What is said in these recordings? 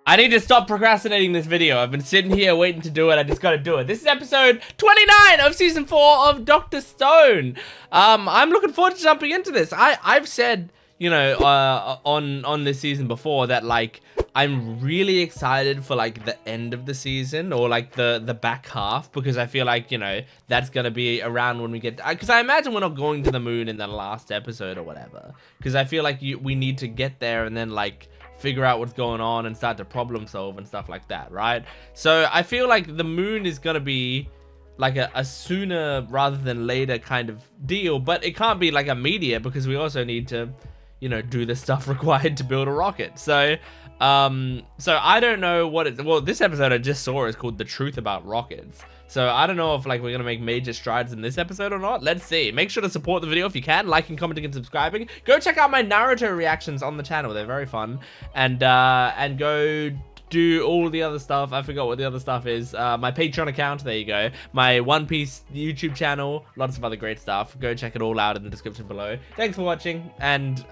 I need to stop procrastinating this video. I've been sitting here waiting to do it. I just gotta do it. This is episode 29 of season 4 of Drstone. I'm looking forward to jumping into this. I've said, you know, on this season before that, like, I'm really excited for, like, the end of the season or, like, the back half, because I feel like, you know, that's gonna be around when we get, because I imagine we're not going to the moon in the last episode or whatever, because I feel like we need to get there and then, like, figure out what's going on and start to problem solve and stuff like that, right? So I feel like the moon is gonna be like a sooner rather than later kind of deal, but it can't be like immediate because we also need to, you know, do the stuff required to build a rocket. So I don't know what it, well, this episode I just saw is called The Truth About Rockets. So I don't know if, like, we're gonna make major strides in this episode or not. Let's see. Make sure to support the video if you can, liking, commenting, and subscribing. Go check out my Naruto reactions on the channel. They're very fun. And go do all the other stuff. I forgot what the other stuff is. My Patreon account, there you go. My One Piece YouTube channel, lots of other great stuff. Go check it all out in the description below. Thanks for watching, and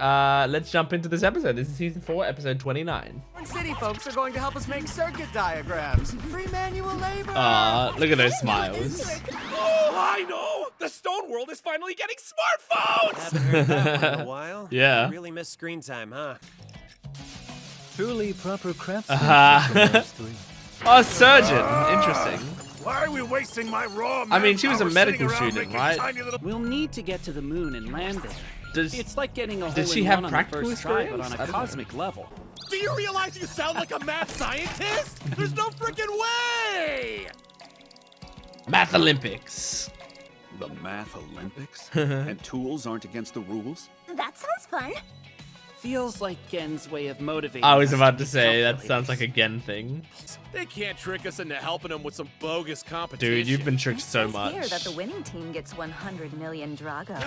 let's jump into this episode. This is season 4, episode 29. City folks are going to help us make circuit diagrams. Free manual labor. Look at those smiles. Oh, I know! The stone world is finally getting smartphones! Haven't heard that one in a while. Yeah. You really miss screen time, huh? Truly proper craftsmanship. Oh, surgeon. Interesting. Why are we wasting my raw I mean, she was a manpower medical sitting around student, making right? tiny little- We'll need to get to the moon and land there. It's like getting a does hole she in have one on the practical first try, but experience? on I a don't know. cosmic level. Do you realize you sound like a mad scientist? There's no freaking way! Math Olympics. The Math Olympics? And tools aren't against the rules? That sounds fun. Feels like Gen's way of motivating. I was us about be to say, that calculators. sounds like a Gen thing. They can't trick us into helping them with some bogus competition. Dude, you've been tricked so It's much. fair that the winning team gets 100 million Drago.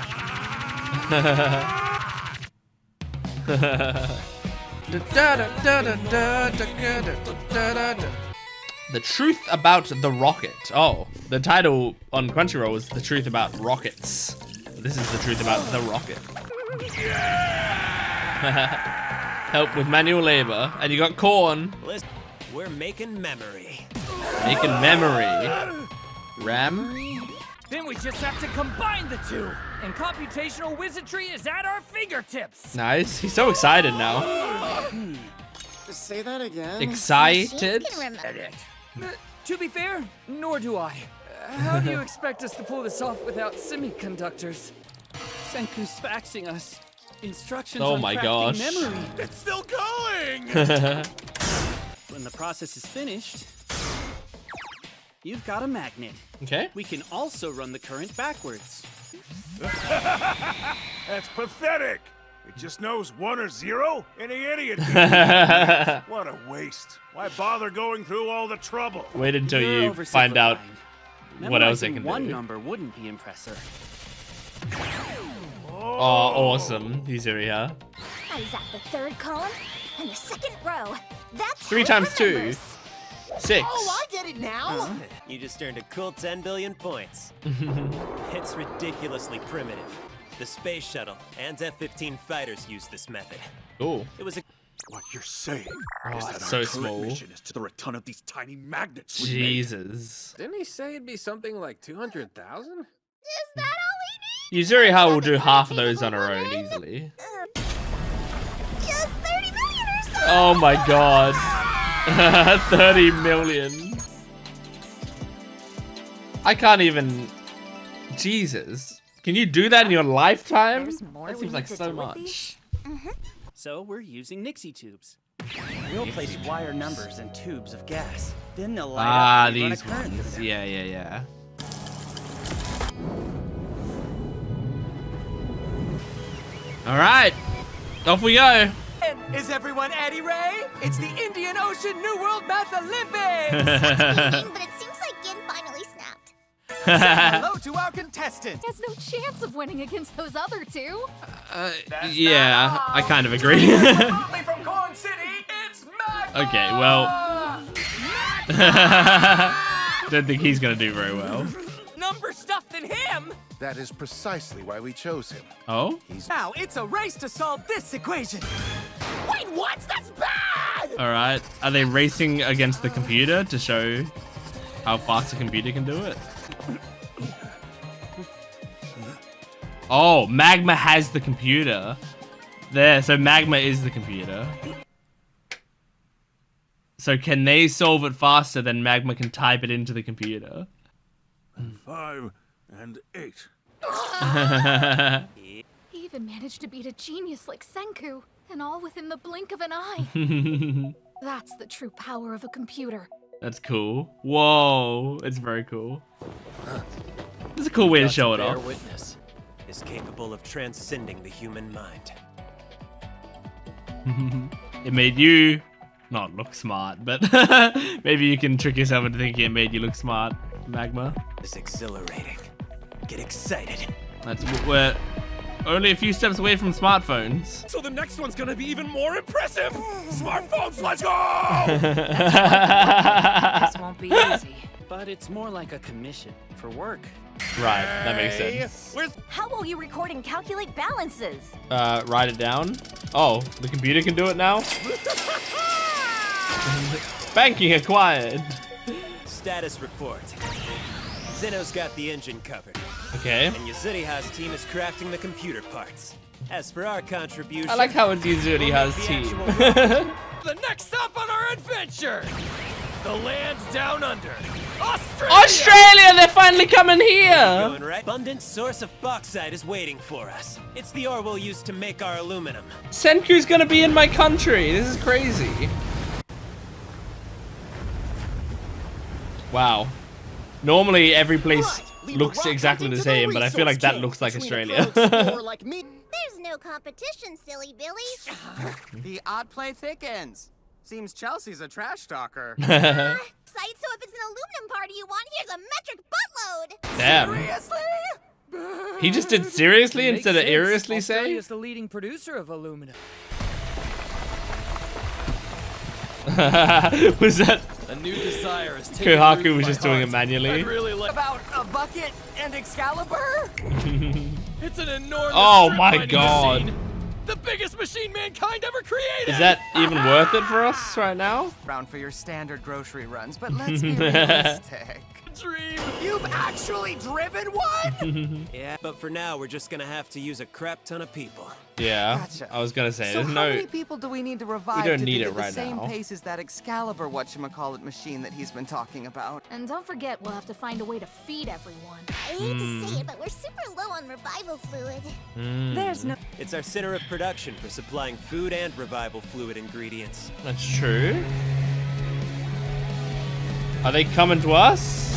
The Truth About the Rocket. Oh, the title on Crunchyroll is The Truth About Rockets. This is The Truth About the Rocket. Help with manual labor. And you got corn. Listen, we're making memory. Making memory. RAM? Then we just have to combine the two. And computational wizardry is at our fingertips. Nice. He's so excited now. Say that again. Excited? To be fair, nor do I. How do you expect us to pull this off without semiconductors? Senku's faxing us instructions Oh on my crafting gosh. memory. It's still going! When the process is finished, you've got a magnet. Okay. We can also run the current backwards. That's pathetic! It just knows 1 or 0? Any idiot can do What a waste. Why bother going through all the trouble? Wait until You're you find out oversimplifying. what else they Memorizing can one do. number wouldn't be impressive. Oh, awesome. He's here. I was at the third column and the second row. That's 3 how it times 2. remembers. 6. Oh, I get it now. You just earned a cool 10 billion points. It's ridiculously primitive. The space shuttle and F-15 fighters use this method. Cool. It was a What you're saying Oh, is that it's our so current small. mission is to throw a ton of these tiny magnets we made. Jesus. Didn't he say it'd be something like 200,000? Is that all we need? Yuzuriha will do half of those on her own easily. Just 30 million or so. Oh my god. 30 million. I can't even. Jesus. Can you do that in your lifetime? There's more That we seems need like to so do with much. these. So we're using Nixie tubes. We'll place wire numbers in tubes of gas. Then they'll light Ah, up and run a these current through ones. them. Yeah. Alright. Off we go. Is everyone Eddie Ray? It's the Indian Ocean New World Math Olympics! But it seems like Gin finally snapped. Hello to our contestant. Has no chance of winning against those other two. Yeah, I kind of agree. Remotely from Corn City, it's Magma! Okay, well. Don't think he's gonna do very well. Number stuffed in him! That is precisely why we chose him. Oh? Now it's a race to solve this equation. Wait, what? That's bad! All right. Are they racing against the computer to show how fast the computer can do it? Oh, Magma has the computer. There, so Magma is the computer. So can they solve it faster than Magma can type it into the computer? 5 and 8. He even managed to beat a genius like Senku, and all within the blink of an eye. That's the true power of a computer. That's cool. Whoa, it's very cool. This is a cool way to show it off. Witness is capable of transcending the human mind. It made you not look smart, but maybe you can trick yourself into thinking it made you look smart, Magma. It's exhilarating. Get excited. We're only a few steps away from smartphones. So the next one's gonna be even more impressive! Smartphones, let's go! This won't be easy. but it's more like a commission for work. Right, that makes sense. How will you record and calculate balances? Write it down. Oh, the computer can do it now? Banking acquired. Status report. Zeno's got the engine covered. Okay. And Yuzuriha's team is crafting the computer parts. As for our contribution... I like how it's Yuzuriha's team. The next stop on our adventure! The land down under. Australia! They're finally coming here! Going right. Abundant source of bauxite is waiting for us. It's the ore we'll use to make our aluminum. Senku's gonna be in my country. This is crazy. Wow. Normally every place looks exactly the same, but I feel like that looks like Australia. There's no competition, silly Billy. The odd play thickens. Seems Chelsea's a trash talker. So if it's an aluminum party you want, here's a metric buttload. Damn. Seriously? He just did seriously instead of seriously say? Australia's the leading producer of aluminum. Was that... A new desire is Kohaku was just doing it manually. Really like about a bucket and Excalibur? It's an enormous Oh my god. machine. The biggest machine mankind ever created! Is that even worth it for us right now? Round for your standard grocery runs, but let's be realistic. Dream! You've actually driven one? Yeah, but for now, we're just gonna have to use a crap ton of people. Yeah, Gotcha. I was gonna say, So there's how no... many people do we need to revive don't to need be it at right the same now. pace as that Excalibur whatchamacallit machine that he's been talking about? And don't forget, we'll have to find a way to feed everyone. I hate to say it, but we're super low on revival fluid. There's no... It's our center of production for supplying food and revival fluid ingredients. That's true. Are they coming to us?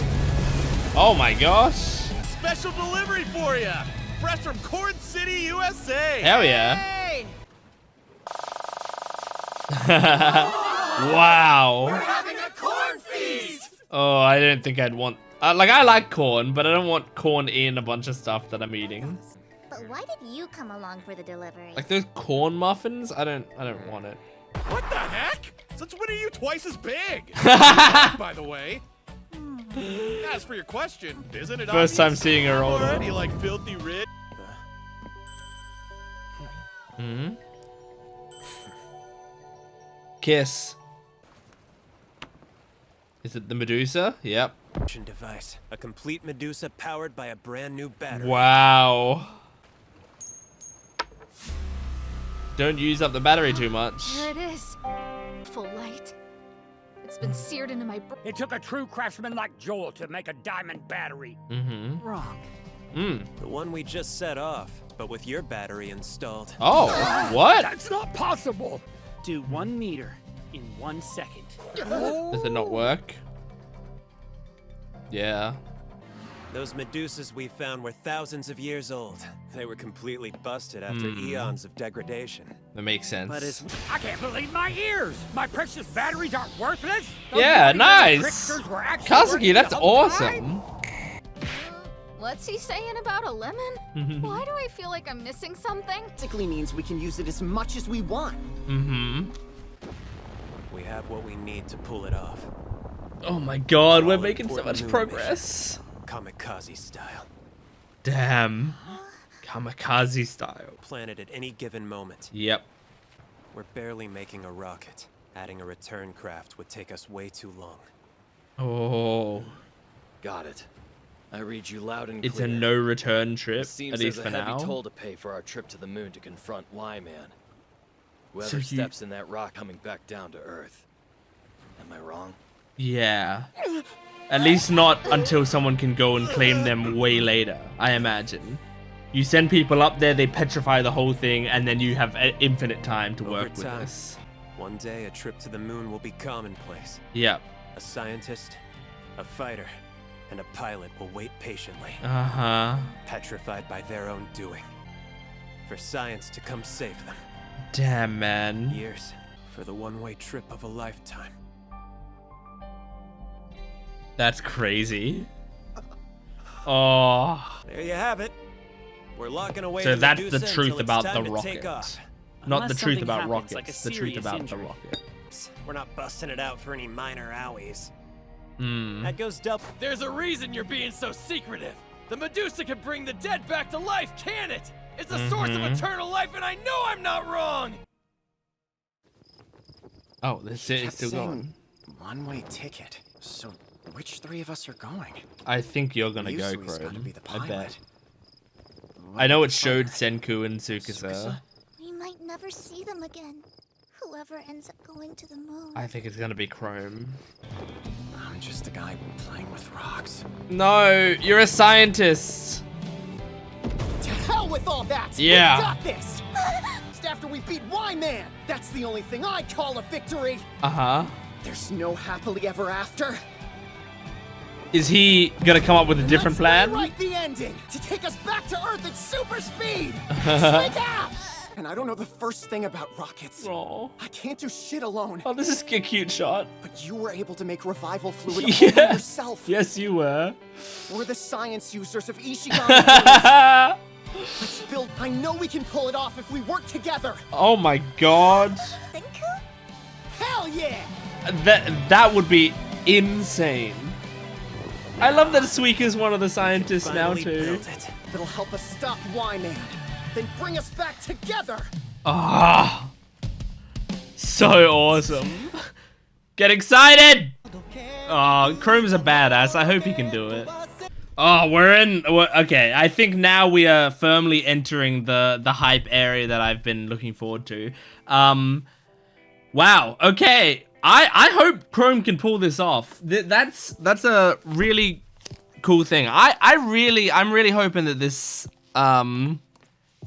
Oh my gosh. Special delivery for you! Fresh from Corn City, USA! Hell yeah. Hey! Wow. Having a corn feast! Oh, I didn't think I'd want... like, I like corn, but I don't want corn in a bunch of stuff that I'm eating. But why did you come along for the delivery? Like those corn muffins? I don't want it. What the heck? Since when are you twice as big? By the way. As for your question, isn't it First time obvious? seeing her older. Already like filthy rich. Hmm? Kiss. Is it the Medusa? Yep. Device. A complete Medusa powered by a brand new battery. Wow. Don't use up the battery too much. There it is. Full light. It's been seared into my brain. It took a true craftsman like Joel to make a diamond battery. Mm-hmm. Wrong. The one we just set off, but with your battery installed. Oh, what? That's not possible! Do 1 meter in 1 second. Does it not work? Yeah. Those Medusas we found were thousands of years old. They were completely busted after eons of degradation. That makes sense. But it's I can't believe my ears! My precious batteries aren't worthless! Those Yeah, bloody little nice. tricksters were actually Kazuki, working that's the whole time. awesome. What's he saying about a lemon? Why do I feel like I'm missing something? Basically means we can use it as much as we want. Mm-hmm. We have what we need to pull it off. Oh my god, we're All making so important much moon progress. Kamikaze style. Damn. Kamikaze style. Planet at any given moment. Yep. We're barely making a rocket. Adding a return craft would take us way too long. Oh. Got it. I read you loud and clear. It's a no return trip, Seems at least there's for a heavy now. toll to pay for our trip to the moon to confront Y-Man. Whoever So you- steps in that rock coming back down to Earth. Am I wrong? Yeah. At least not until someone can go and claim them way later, I imagine. You send people up there, they petrify the whole thing, and then you have infinite time to work with this. One day, a trip to the moon will be commonplace. Yep. A scientist, a fighter, and a pilot will wait patiently, Uh-huh. petrified by their own doing, for science to come save them. Damn, man. Years for the one-way trip of a lifetime. That's crazy. Oh. There you have it. We're locking away So the that's Medusa the truth until it's about time the to take rocket. off. Not the Unless truth something about happens, rockets. like a The truth serious about injury. the rocket. We're not busting it out for any minor owies. Hmm. That goes double. There's a reason you're being so secretive. The Medusa can bring the dead back to life, can it? It's a source of eternal life, and I know I'm not wrong. Oh, this is still going. One-way ticket. So, which three of us are going? I think you're gonna go, Ryusui's gotta Chrome. be the I bet. pilot. I know it showed Senku and Tsukasa. We might never see them again. Whoever ends up going to the moon. I think it's gonna be Chrome. I'm just a guy playing with rocks. No, you're a scientist. To hell with all that! Yeah. We got this! Just after we beat Y-Man! That's the only thing I call a victory! Uh-huh. There's no happily ever after. Is he gonna come up with a different plan? Write the ending to take us back to Earth at super speed. Suika! And I don't know the first thing about rockets. Oh. I can't do shit alone. Oh, this is a cute shot. But you were able to make revival fluid all Yeah. by yourself. Yes, you were. We're the science users of Ishigami. Let's build. I know we can pull it off if we work together. Oh my god. Senku? Hell yeah! That would be insane. I love that Suika's one of the scientists now Finally too. build it. That'll help us stop Y-Man. Then bring us back together. Ah, so awesome. Get excited. Oh, Chrome's a badass. I hope he can do it. Oh, okay. I think now we are firmly entering the hype area that I've been looking forward to. Wow. Okay. I hope Chrome can pull this off. That's a really cool thing. I'm really hoping that this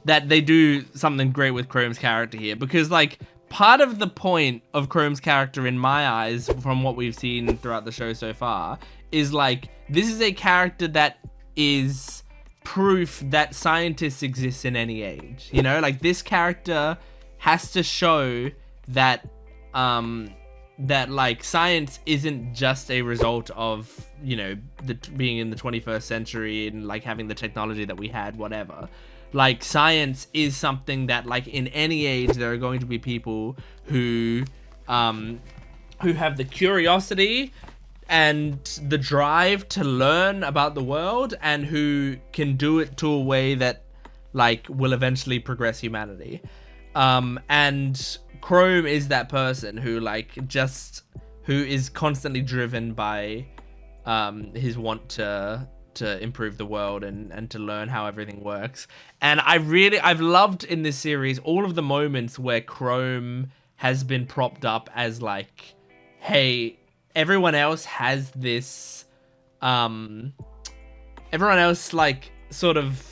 that they do something great with Chrome's character here, because like part of the point of Chrome's character in my eyes from what we've seen throughout the show so far is like this is a character that is proof that scientists exist in any age. You know, like this character has to show that that like science isn't just a result of, you know, being in the 21st century and like having the technology that we had, whatever. Like science is something that like in any age there are going to be people who have the curiosity and the drive to learn about the world and who can do it to a way that like will eventually progress humanity. And Chrome is that person who who is constantly driven by his want to improve the world and to learn how everything works. And I've loved in this series all of the moments where Chrome has been propped up as like, hey, everyone else has this everyone else like sort of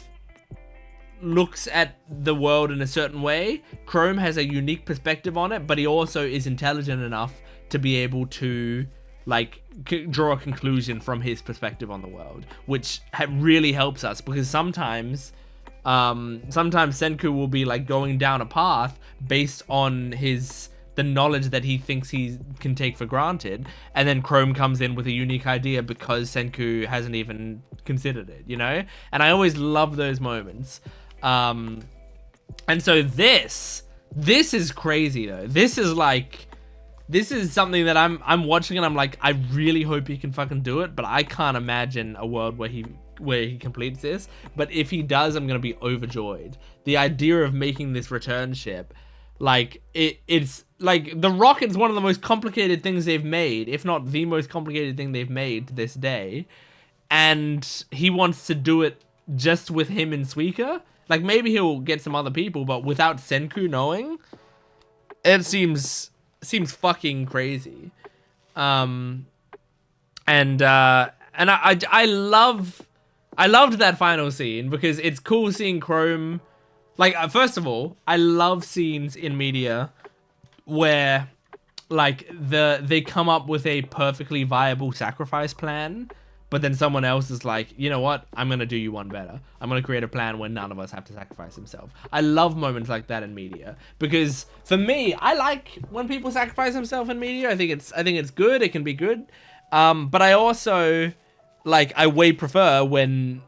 looks at the world in a certain way. Chrome has a unique perspective on it, but he also is intelligent enough to be able to like draw a conclusion from his perspective on the world, which really helps us, because sometimes Senku will be like going down a path based on the knowledge that he thinks he can take for granted, and then Chrome comes in with a unique idea because Senku hasn't even considered it, you know? And I always love those moments. And so this is crazy though. This is something that I'm watching and I'm like, I really hope he can fucking do it, but I can't imagine a world where he completes this. But if he does, I'm gonna be overjoyed. The idea of making this return ship like it's like the rocket's one of the most complicated things they've made, if not the most complicated thing they've made to this day, and he wants to do it just with him and Suika. Like, maybe he'll get some other people, but without Senku knowing, it seems fucking crazy. And I loved that final scene because it's cool seeing Chrome. Like, first of all, I love scenes in media where, like, they come up with a perfectly viable sacrifice plan, but then someone else is like, you know what? I'm going to do you one better. I'm going to create a plan where none of us have to sacrifice themselves. I love moments like that in media because, for me, I like when people sacrifice themselves in media. I think it's good. It can be good. But I also, like, I way prefer when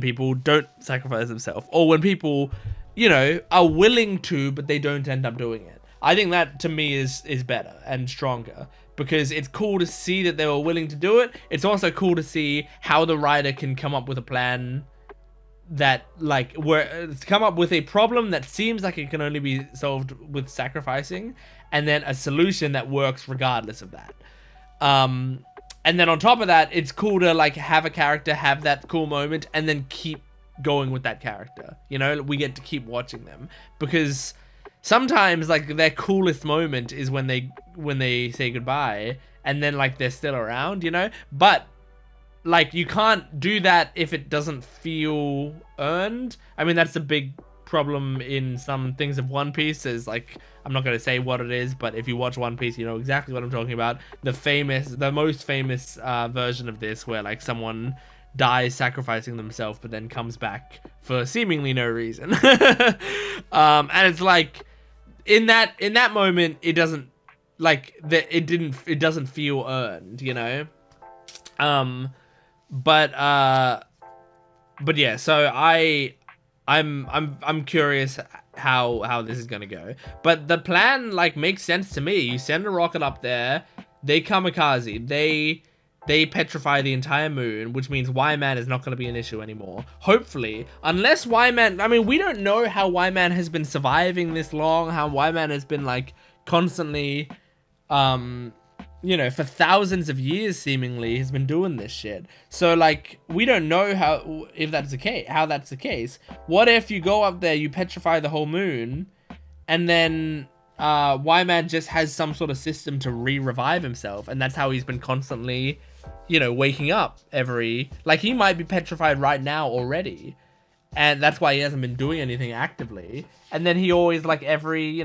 people don't sacrifice themselves, or when people, you know, are willing to, but they don't end up doing it. I think that, to me, is better and stronger, because it's cool to see that they were willing to do it. It's also cool to see how the writer can come up with a plan that, like, come up with a problem that seems like it can only be solved with sacrificing, and then a solution that works regardless of that. And then on top of that, it's cool to, like, have a character have that cool moment and then keep going with that character. You know, we get to keep watching them, because sometimes, like, their coolest moment is when they say goodbye and then, like, they're still around, you know? But, like, you can't do that if it doesn't feel earned. I mean, that's a big problem in some things of One Piece. Is, like, I'm not going to say what it is, but if you watch One Piece, you know exactly what I'm talking about. The most famous version of this, where, like, someone dies sacrificing themselves but then comes back for seemingly no reason. And it's like, in that moment, it doesn't, like, it doesn't feel earned, you know? But yeah, so I'm curious how this is gonna go. But the plan, like, makes sense to me. You send a rocket up there, they kamikaze, they petrify the entire moon, which means Y-Man is not going to be an issue anymore. Hopefully. Unless Y-Man... I mean, we don't know how Y-Man has been surviving this long, how Y-Man has been, like, constantly, you know, for thousands of years, seemingly, has been doing this shit. So, like, we don't know how that's the case. What if you go up there, you petrify the whole moon, and then Y-Man just has some sort of system to re-revive himself, and that's how he's been constantly, you know, waking up like, he might be petrified right now already, and that's why he hasn't been doing anything actively. And then he always, like, every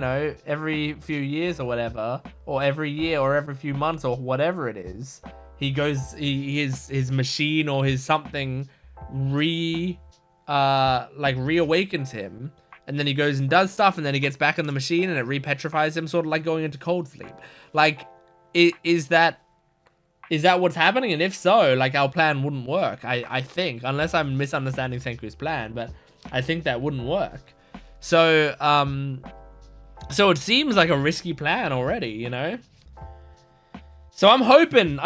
few years or whatever, or every year or every few months or whatever it is, he goes, his machine or his something reawakens him. And then he goes and does stuff, and then he gets back in the machine, and it repetrifies him, sort of like going into cold sleep. Like, is that what's happening? And if so, like, our plan wouldn't work, I think. Unless I'm misunderstanding Senku's plan, but I think that wouldn't work. So it seems like a risky plan already, you know? So I'm hoping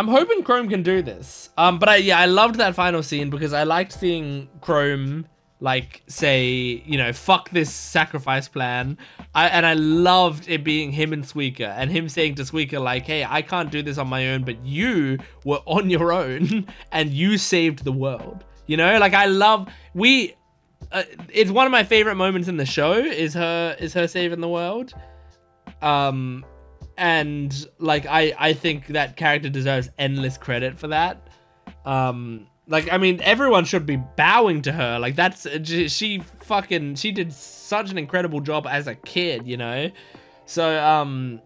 Chrome can do this. But I loved that final scene, because I liked seeing Chrome, like, say, you know, fuck this sacrifice plan. And I loved it being him and Suika, and him saying to Suika, like, hey, I can't do this on my own, but you were on your own and you saved the world. You know, like, I love, it's one of my favorite moments in the show is her saving the world. And, like, I think that character deserves endless credit for that. Like, I mean, everyone should be bowing to her. Like, she did such an incredible job as a kid, you know? So I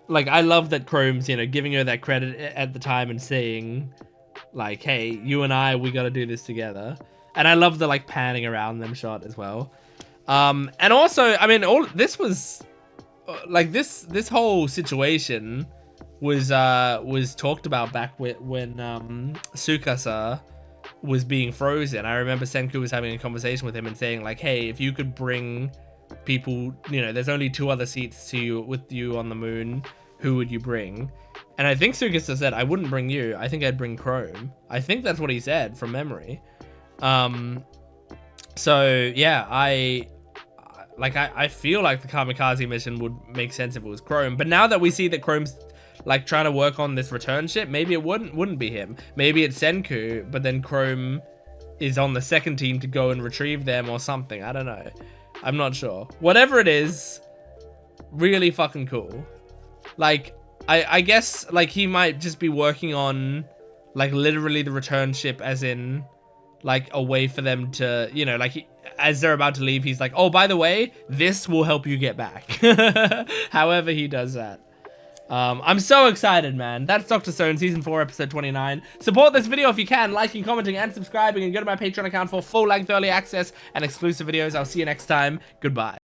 love that Chrome's, you know, giving her that credit at the time and saying, like, hey, you and we gotta do this together. And I love the, like, panning around them shot as well. And also, I mean, this was, like, this whole situation was talked about back when Tsukasa was being frozen. I remember Senku was having a conversation with him and saying, like, hey, if you could bring people, you know, there's only 2 other seats with you on the moon, who would you bring? And I think Tsukasa said, I wouldn't bring you, I think I'd bring Chrome. I think that's what he said from memory. So yeah, like, I feel like the Kamikaze mission would make sense if it was Chrome. But now that we see that Chrome's like trying to work on this return ship, maybe it wouldn't be him. Maybe it's Senku, but then Chrome is on the second team to go and retrieve them or something. I don't know. I'm not sure. Whatever it is, really fucking cool. Like, I guess, like, he might just be working on, like, literally the return ship, as in, like, a way for them to, you know, like, as they're about to leave, he's like, oh, by the way, this will help you get back. However he does that. I'm so excited, man. That's Dr. Stone, Season 4, Episode 29. Support this video if you can, liking, commenting, and subscribing, and go to my Patreon account for full-length early access and exclusive videos. I'll see you next time. Goodbye.